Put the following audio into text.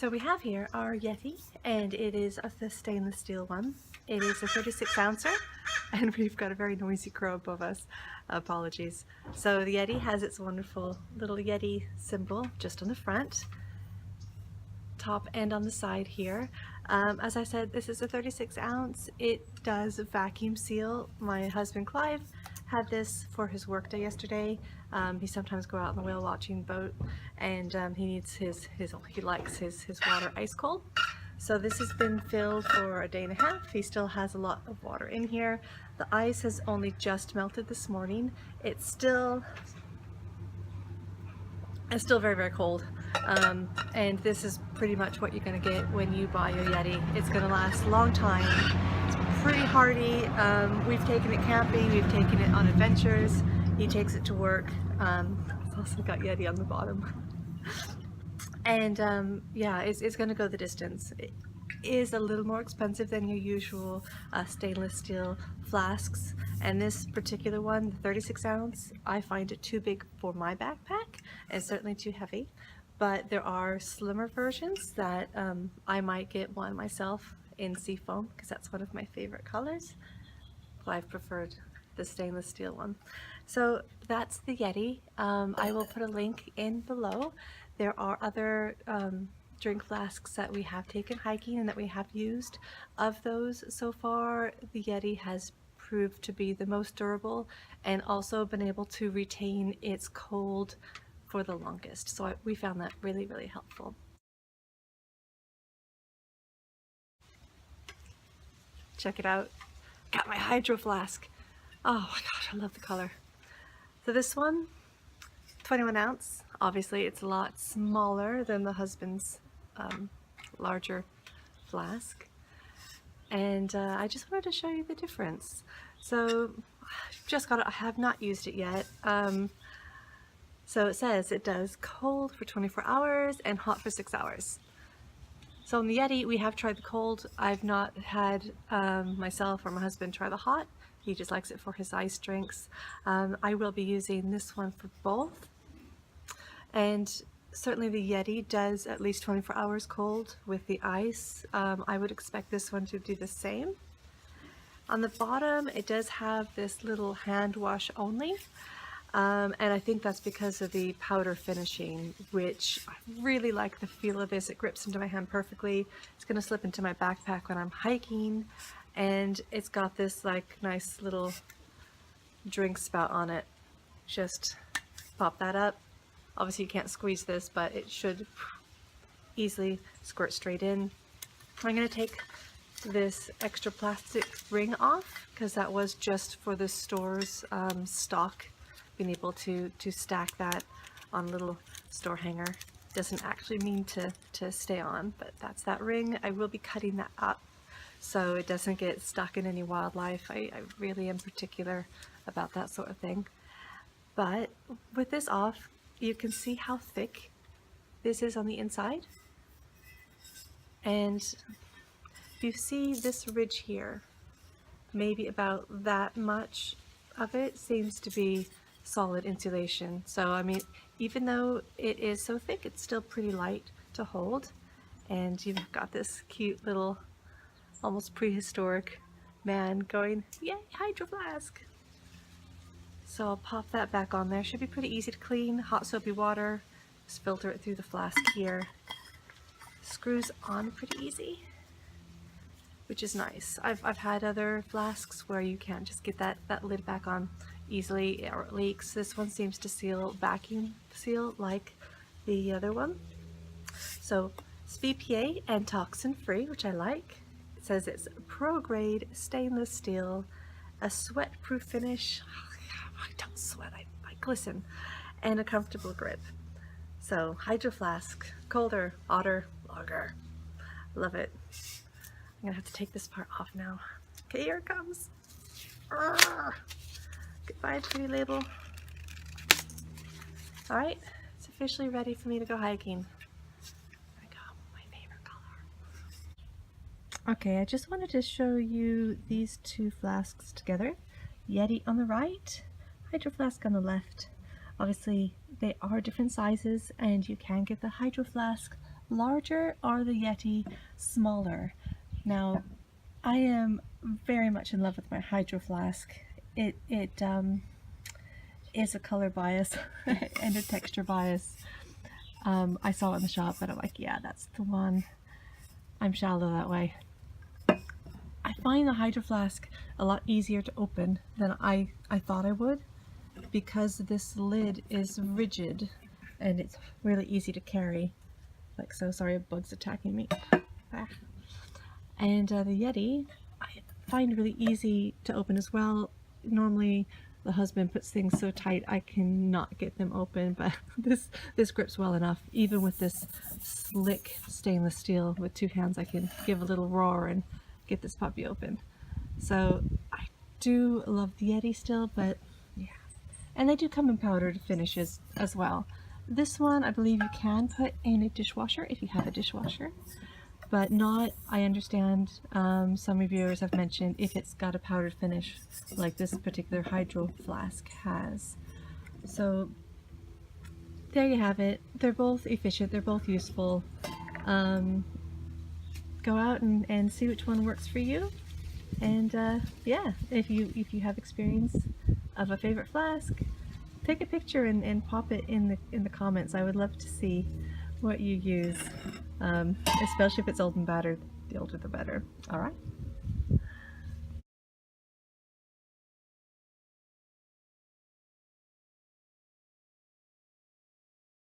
So we have here our Yeti, and it is the stainless steel one. It is a 36 ouncer, and we've got a very noisy crow above us. Apologies. So the Yeti has its wonderful little Yeti symbol just on the front, top and on the side here. As I said, this is a 36 ounce. It does vacuum seal. My husband Clive had this for his work day yesterday. He sometimes go out on the whale watching boat, and he needs he likes his water ice cold. So this has been filled for a day and a half. He still has a lot of water in here. The ice has only just melted this morning. It's still very, very cold. And this is pretty much what you're going to get when you buy your Yeti. It's going to last a long time. It's pretty hardy. We've taken it camping, we've taken it on adventures. He takes it to work. It's also got Yeti on the bottom. And yeah, it's going to go the distance. It is a little more expensive than your usual stainless steel flasks, and this particular one, the 36 ounce, I find it too big for my backpack and certainly too heavy. But there are slimmer versions that I might get one myself in seafoam, because that's one of my favorite colors. I've preferred the stainless steel one. So that's the Yeti. I will put a link in below. There are other drink flasks that we have taken hiking and that we have used. Of those so far, the Yeti has proved to be the most durable and also been able to retain its cold for the longest. So we found that really, really helpful. Check it out. Got my Hydro Flask. Oh my gosh, I love the color. So this one, 21 ounce. Obviously it's a lot smaller than the husband's larger flask. And I just wanted to show you the difference. So I've just got it, I have not used it yet. So it says it does cold for 24 hours and hot for 6 hours. So in the Yeti, we have tried the cold. I've not had myself or my husband try the hot. He just likes it for his ice drinks. I will be using this one for both. And certainly the Yeti does at least 24 hours cold with the ice. I would expect this one to do the same. On the bottom, it does have this little hand wash only. And I think that's because of the powder finishing, which I really like the feel of this. It grips into my hand perfectly. It's going to slip into my backpack when I'm hiking, and it's got this like nice little drink spout on it. Just pop that up. Obviously you can't squeeze this, but it should easily squirt straight in. I'm going to take this extra plastic ring off because that was just for the store's stock. Being able to stack that on a little store hanger doesn't actually mean to stay on, but that's that ring. I will be cutting that up so it doesn't get stuck in any wildlife. I really am particular about that sort of thing. But with this off, you can see how thick this is on the inside. And if you see this ridge here, maybe about that much of it seems to be solid insulation. So I mean, even though it is so thick, it's still pretty light to hold. And you've got this cute little almost prehistoric man going, yay, Hydro Flask. So I'll pop that back on there. Should be pretty easy to clean. Hot soapy water, just filter it through the flask here. Screws on pretty easy, which is nice. I've had other flasks where you can't just get that lid back on easily, or it leaks. This one seems to vacuum seal like the other one. So it's Bpa and Toxin-Free, which I like. It says it's pro grade stainless steel, a sweat proof finish. I don't sweat, I glisten, and a comfortable grip. So Hydro Flask, colder, hotter, longer. Love it. I'm gonna have to take this part off now. Okay, here it comes. Arrgh. Goodbye, pretty label. Alright, it's officially ready for me to go hiking. There we go, my favorite color. Okay, I just wanted to show you these two flasks together. Yeti on the right, Hydro Flask on the left. Obviously, they are different sizes, and you can get the Hydro Flask larger or the Yeti smaller. Now, I am very much in love with my Hydro Flask. It is a color bias and a texture bias. I saw it in the shop, but I'm like, yeah, that's the one. I'm shallow that way. I find the Hydro Flask a lot easier to open than I thought I would, because this lid is rigid and it's really easy to carry. Like so. Sorry, a bug's attacking me. Ah. And the Yeti I find really easy to open as well. Normally the husband puts things so tight I cannot get them open, but this grips well enough. Even with this slick stainless steel, with two hands I can give a little roar and get this puppy open. So I do love the Yeti still, but yeah. And they do come in powdered finishes as well. This one I believe you can put in a dishwasher if you have a dishwasher, but not, I understand, some reviewers have mentioned if it's got a powdered finish like this particular Hydro Flask has. So there you have it. They're both efficient, they're both useful. Go out and see which one works for you. And yeah, if you have experience of a favorite flask, take a picture and pop it in the comments. I would love to see what you use, especially if it's old and battered. The older the better. All right.